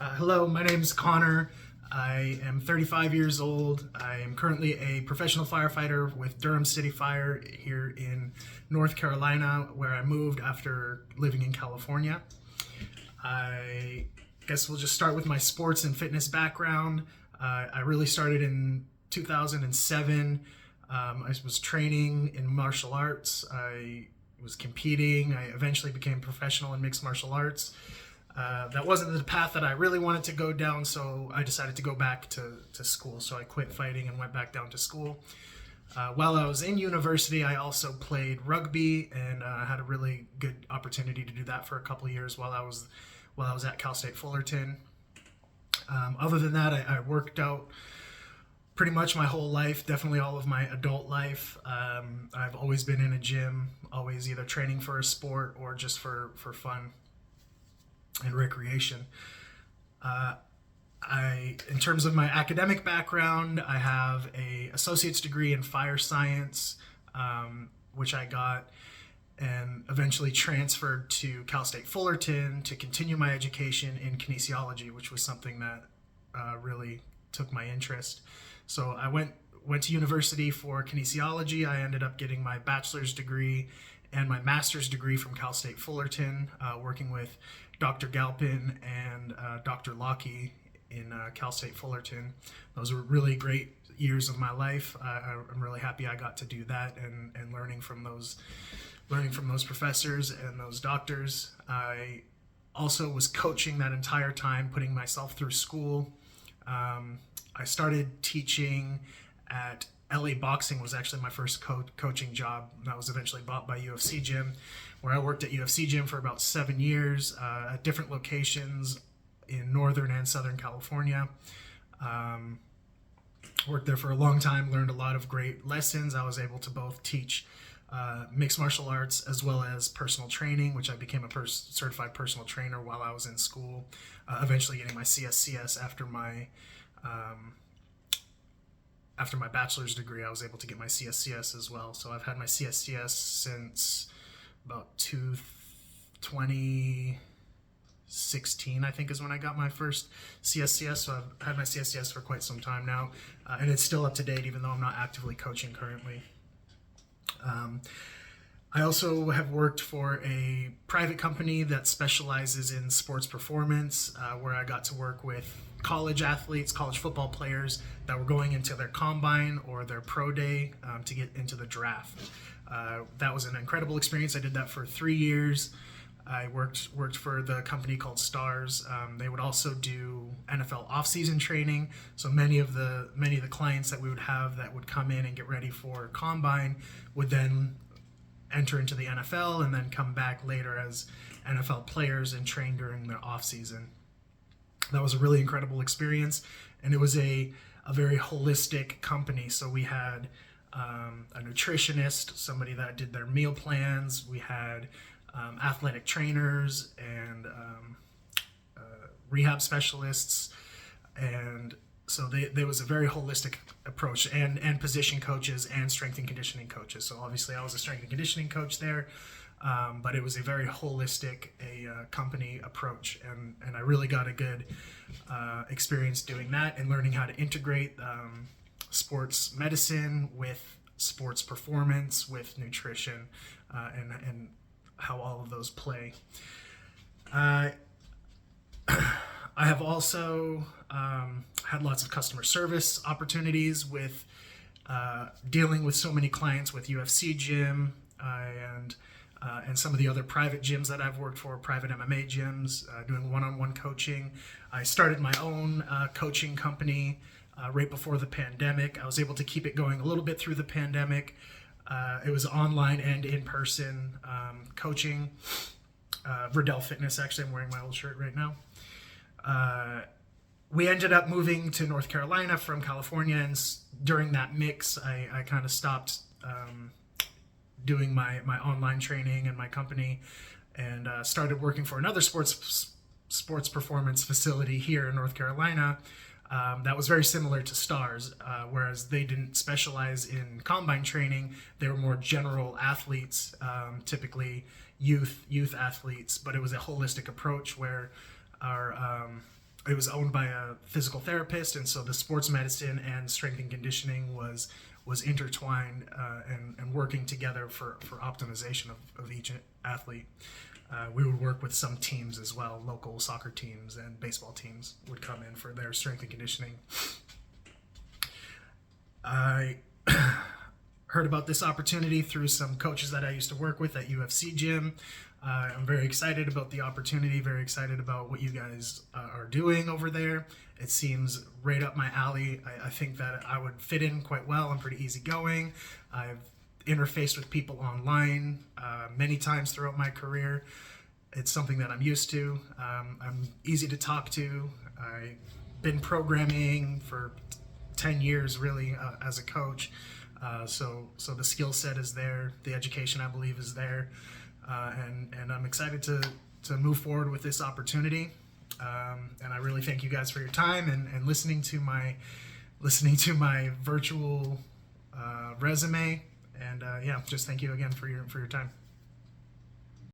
Hello, my name is Connor. I am 35 years old. I am currently a professional firefighter with Durham City Fire here in North Carolina, where I moved after living in California. I guess we'll just start with my sports and fitness background. I really started in 2007. I was training in martial arts. I was competing. I eventually became professional in mixed martial arts. That wasn't the path that I really wanted to go down, so I decided to go back to school. So I quit fighting and went back down to school. While I was in university, I also played rugby, and had a really good opportunity to do that for a couple of years while I was at Cal State Fullerton. Other than that, I worked out pretty much my whole life, definitely all of my adult life. I've always been in a gym, always either training for a sport or just for fun and recreation. In terms of my academic background, I have a associate's degree in fire science, which I got and eventually transferred to Cal State Fullerton to continue my education in kinesiology, which was something that really took my interest. So I went to university for kinesiology. I ended up getting my bachelor's degree and my master's degree from Cal State Fullerton, working with Dr. Galpin and Dr. Lockie in Cal State Fullerton. Those were really great years of my life. I'm really happy I got to do that and learning from those professors and those doctors. I also was coaching that entire time, putting myself through school. I started teaching at LA Boxing. Was actually my first coaching job. That was eventually bought by UFC Gym, where I worked at UFC Gym for about 7 years at different locations in Northern and Southern California. Worked there for a long time, learned a lot of great lessons. I was able to both teach mixed martial arts as well as personal training, which I became a certified personal trainer while I was in school, eventually getting my CSCS after my bachelor's degree. I was able to get my CSCS as well. So I've had my CSCS since about 2016, I think, is when I got my first CSCS. So I've had my CSCS for quite some time now, and it's still up to date, even though I'm not actively coaching currently. I also have worked for a private company that specializes in sports performance, where I got to work with college athletes, college football players that were going into their combine or their pro day to get into the draft. That was an incredible experience. I did that for 3 years. I worked for the company called Stars. They would also do NFL off-season training. So many of the clients that we would have that would come in and get ready for combine would then enter into the NFL and then come back later as NFL players and train during the off-season. That was a really incredible experience, and it was a very holistic company. So we had a nutritionist, somebody that did their meal plans. We had athletic trainers and rehab specialists, and so there was a very holistic approach, and position coaches and strength and conditioning coaches. So obviously I was a strength and conditioning coach there, but it was a very holistic company approach, and I really got a good experience doing that and learning how to integrate sports medicine with sports performance, with nutrition, and how all of those play. I have also had lots of customer service opportunities with dealing with so many clients with UFC Gym and some of the other private gyms that I've worked for, private MMA gyms, doing one-on-one coaching. I started my own coaching company right before the pandemic. I was able to keep it going a little bit through the pandemic. It was online and in-person coaching. Verdell Fitness, actually, I'm wearing my old shirt right now. We ended up moving to North Carolina from California, and during that mix, I kind of stopped doing my online training and my company, and started working for another sports performance facility here in North Carolina. That was very similar to Stars, whereas they didn't specialize in combine training. They were more general athletes, typically youth athletes, but it was a holistic approach where our it was owned by a physical therapist, and so the sports medicine and strength and conditioning was intertwined and working together for optimization of each athlete. We would work with some teams as well. Local soccer teams and baseball teams would come in for their strength and conditioning. I heard about this opportunity through some coaches that I used to work with at UFC Gym. I'm very excited about the opportunity, very excited about what you guys are doing over there. It seems right up my alley. I think that I would fit in quite well. I'm pretty easygoing. I've interfaced with people online many times throughout my career. It's something that I'm used to. I'm easy to talk to. I've been programming for 10 years really as a coach. So the skill set is there. The education, I believe, is there. And I'm excited to move forward with this opportunity. And I really thank you guys for your time and listening to my virtual resume. And just thank you again for your time.